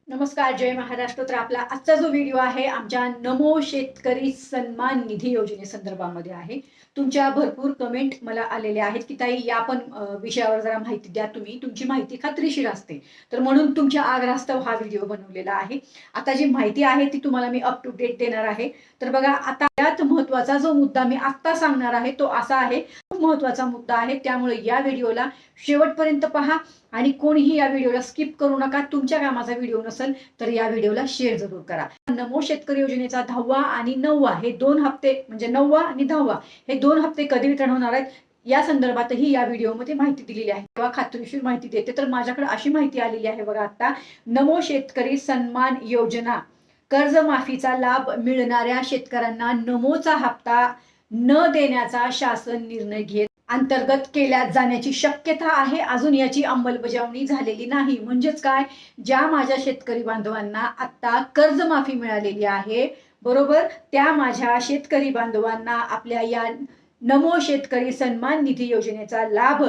नमस्कार, जय महाराष्ट्र. तर आपला आजचा जो व्हिडिओ आहे आमच्या नमो शेतकरी सन्मान निधी योजनेसंदर्भामध्ये आहे. तुमच्या भरपूर कमेंट मला आलेल्या आहेत की ताई या पण विषयावर जरा माहिती द्या तुम्ही. तुमची माहिती खात्रीशीर असते. तर म्हणून तुमच्या आग्रहास्तव हा व्हिडिओ बनवलेला आहे. आता जी माहिती आहे ती तुम्हाला मी अप टू डेट देणार आहे. तर बघा, आता यात महत्त्वाचा जो मुद्दा मी आत्ता सांगणार आहे तो असा आहे, खूप महत्त्वाचा मुद्दा आहे. त्यामुळे या व्हिडिओला शेवटपर्यंत पहा आणि कोणीही या व्हिडिओला स्किप करू नका. तुमच्या कामाचा व्हिडिओ नसेल तर या व्हिडिओला शेअर जरूर करा. नमो शेतकरी योजनेचा 10वा आणि 9वा हे 2 हप्ते, म्हणजे 9वा आणि 10वा हे 2 हप्ते कधी वितरण होणार आहेत या संदर्भातही या व्हिडिओमध्ये माहिती दिलेली आहे. तेव्हा खात्रीशीर माहिती देते. तर माझ्याकडे अशी माहिती आलेली आहे बघा, आता नमो शेतकरी सन्मान योजना कर्जमाफीचा लाभ मिळणाऱ्या शेतकऱ्यांना नमोचा हप्ता न देण्याचा शासन निर्णय घेत अंतर्गत केल्या जाण्याची शक्यता आहे. अजून याची अंमलबजावणी झालेली नाही. म्हणजेच काय, ज्या माझ्या शेतकरी बांधवांना आता कर्जमाफी मिळालेली आहे, बरोबर, त्या माझ्या शेतकरी बांधवांना आपल्या या नमो शेतकरी सन्मान निधी योजनेचा लाभ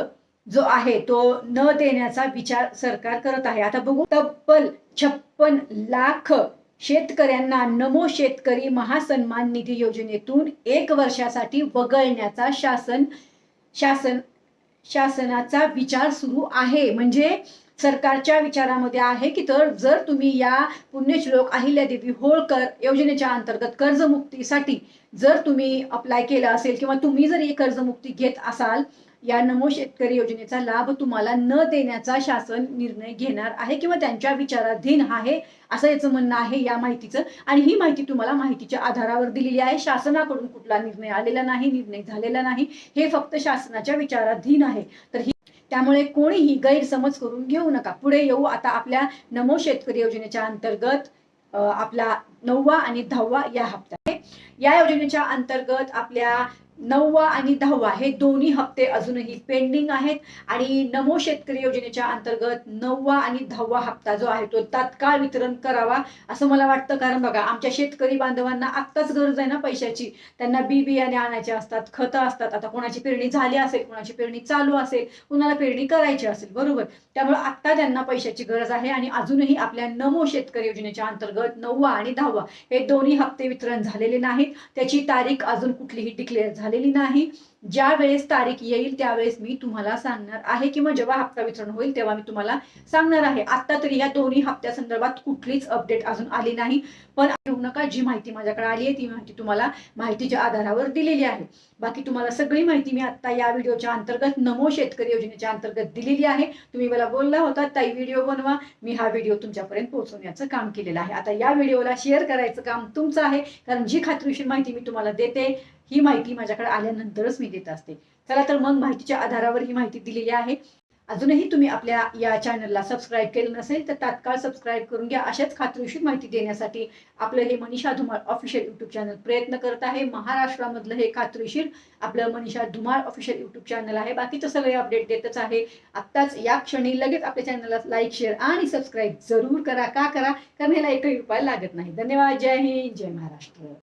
जो आहे तो न देण्याचा विचार सरकार करत आहे. आता बघू, तब्बल 56 लाख शेतकऱ्यांना नमो शेतकरी महासन्मान निधी योजनेतून 1 वर्षासाठी वगळण्याचा शासनाचा विचार सुरू आहे. म्हणजे सरकारच्या विचारामध्ये आहे की तर जर तुम्ही या पुण्यश्लोक अहिल्यादेवी होळकर योजनेच्या अंतर्गत कर्जमुक्तीसाठी जर तुम्ही अप्लाय केला असेल किंवा तुम्ही जर ही कर्जमुक्ती घेत असाल, या नमो शेतकरी योजनेचा लाभ तुम्हाला न देण्याचा शासन निर्णय घेणार आहे किंवा त्यांच्या विचाराधीन आहे, असं याचं म्हणणं आहे या माहितीचं. आणि ही माहिती तुम्हाला माहितीच्या आधारावर दिलेली आहे. शासनाकडून कुठला निर्णय आलेला नाही, निर्णय झालेला नाही. हे फक्त शासनाच्या विचाराधीन आहे. तर त्यामुळे कोणीही गैरसमज करून घेऊ नका. पुढे येऊ आता आपल्या नमो शेतकरी योजनेच्या अंतर्गत आपला 9वा आणि 10वा या हप्ता आहे. या योजनेच्या अंतर्गत आपल्या 9वा आणि 10वा हे दोन्ही हप्ते अजूनही पेंडिंग आहेत. आणि नमो शेतकरी योजनेच्या अंतर्गत 9वा आणि 10वा हप्ता जो आहे तो तात्काळ वितरण करावा असं मला वाटतं. कारण बघा, आमच्या शेतकरी बांधवांना आत्ताच गरज आहे ना पैशाची. त्यांना बी बियाणे आणायचे असतात, खतं असतात. आता कोणाची पेरणी झाली असेल, कोणाची पेरणी चालू असेल, कुणाला पेरणी करायची असेल, बरोबर. त्यामुळे आत्ता त्यांना पैशाची गरज आहे. आणि अजूनही आपल्या नमो शेतकरी योजनेच्या अंतर्गत 9वा आणि 10वा हे दोन्ही हप्ते वितरण झालेले नाहीत. त्याची तारीख अजून कुठलीही डिक्लेअर झालेली नाही. ज्या वेळेस तारीख येईल त्यावेळेस मी तुम्हाला सांगणार आहे, किंवा जेव्हा हप्ता वितरण होईल तेव्हा मी तुम्हाला सांगणार आहे. आता तरी या दोन्ही हप्त्या संदर्भात कुठलीच अपडेट अजून आली नाही. पण येऊ नका, जी माहिती माझ्याकडे आली आहे ती माहिती तुम्हाला माहितीच्या आधारावर दिलेली आहे. बाकी तुम्हाला सगळी माहिती मी आता या व्हिडिओच्या अंतर्गत नमो शेतकरी योजनेच्या अंतर्गत दिलेली आहे. तुम्ही मला बोलला होता ताई व्हिडिओ बनवा, मी हा व्हिडिओ तुमच्यापर्यंत पोहोचवण्याचं काम केलेलं आहे. आता या व्हिडिओला शेअर करायचं काम तुमचं आहे, कारण जी खात्रीशीर माहिती मी तुम्हाला देते ही माहिती माझ्याकडे आल्यानंतरच मी देत असते. चला तर मग, माहितीच्या आधारावर ही माहिती दिलेली आहे. अजूनही तुम्ही आपल्या या चॅनलला सबस्क्राईब केलं नसेल तर तात्काळ सबस्क्राईब करून घ्या. अशाच खात्रीशीर माहिती देण्यासाठी आपलं हे Manisha Dhumal official YouTube channel प्रयत्न करत आहे. महाराष्ट्रामधलं हे खात्रीशीर आपलं Manisha Dhumal official YouTube channel आहे. बाकीचं सगळे अपडेट देतच आहे. आत्ताच या क्षणी लगेच आपल्या चॅनलला लाईक, शेअर आणि सबस्क्राईब जरूर करा. का करा? कारण ह्याला एकही रुपया लागत नाही. धन्यवाद. जय हिंद, जय महाराष्ट्र.